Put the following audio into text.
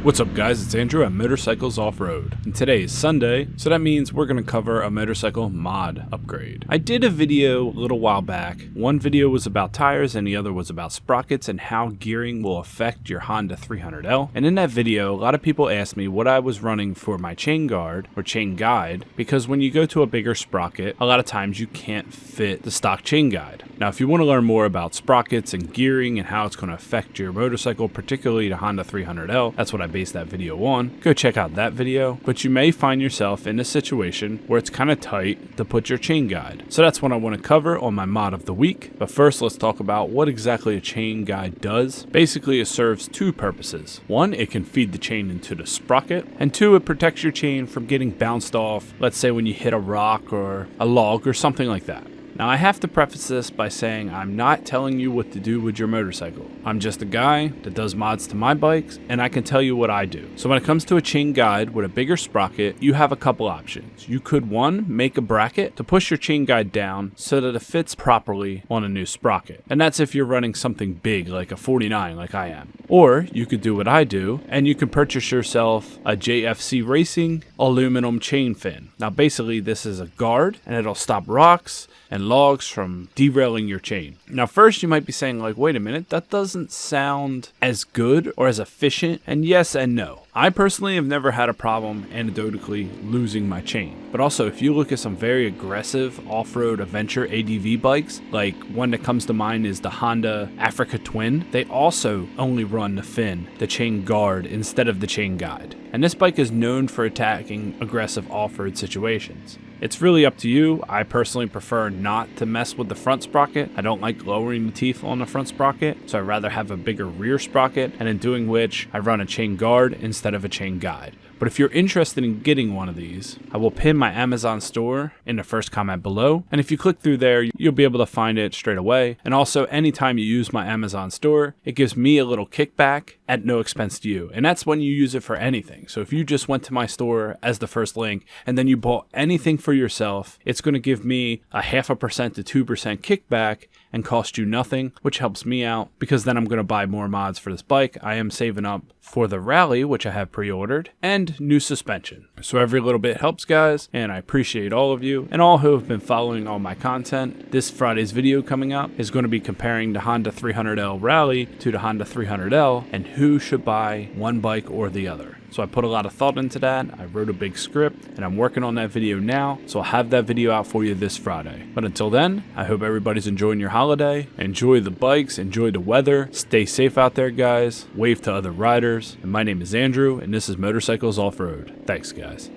What's up guys, it's Andrew at Motorcycles Off-Road, and today is Sunday, so that means we're going to cover a motorcycle mod upgrade. I did a video a little while back. One video was about tires and the other was about sprockets and how gearing will affect your Honda 300L, and in that video a lot of people asked me what I was running for my chain guard or chain guide, because when you go to a bigger sprocket, a lot of times you can't fit the stock chain guide. Now if you want to learn more about sprockets and gearing and how it's going to affect your motorcycle, particularly the Honda 300L, that's what I based that video on, go check out that video. But you may find yourself in a situation where it's kind of tight to put your chain guide. So that's what I want to cover on my mod of the week. But first let's talk about what exactly a chain guide does. Basically it serves two purposes. One, it can feed the chain into the sprocket, and two, it protects your chain from getting bounced off, let's say when you hit a rock or a log or something like that. Now I have to preface this by saying I'm not telling you what to do with your motorcycle. I'm just a guy that does mods to my bikes, and I can tell you what I do. So when it comes to a chain guide with a bigger sprocket, you have a couple options. You could, one, make a bracket to push your chain guide down so that it fits properly on a new sprocket. And that's if you're running something big like a 49 like I am. Or you could do what I do and you can purchase yourself a JFC Racing aluminum chain fin. Now basically this is a guard and it'll stop rocks and logs from derailing your chain. Now first you might be saying like, wait a minute, that doesn't sound as good or as efficient. And yes and no. I personally have never had a problem anecdotally losing my chain. But also if you look at some very aggressive off-road adventure ADV bikes, like one that comes to mind is the Honda Africa Twin, they also only run the fin, the chain guard, instead of the chain guide. And this bike is known for attacking aggressive off-road situations. It's really up to you. I personally prefer not to mess with the front sprocket. I don't like lowering the teeth on the front sprocket, so I'd rather have a bigger rear sprocket, and in doing which, I run a chain guard instead of a chain guide. But if you're interested in getting one of these, I will pin my Amazon store in the first comment below, and if you click through there, you'll be able to find it straight away. And also, anytime you use my Amazon store, it gives me a little kickback at no expense to you, and that's when you use it for anything. So if you just went to my store as the first link, and then you bought anything for yourself, it's going to give me a 0.5% to 2% kickback and cost you nothing, which helps me out because then I'm going to buy more mods for this bike. I am saving up for the Rally, which I have pre-ordered, and new suspension. So every little bit helps, guys, and I appreciate all of you and all who have been following all my content. This Friday's video coming up is going to be comparing the Honda 300L Rally to the Honda 300L and who should buy one bike or the other. So I put a lot of thought into that. I wrote a big script and I'm working on that video now. So I'll have that video out for you this Friday. But until then, I hope everybody's enjoying your holiday. Enjoy the bikes, enjoy the weather. Stay safe out there, guys. Wave to other riders. And my name is Andrew and this is Motorcycles Off-Road. Thanks, guys.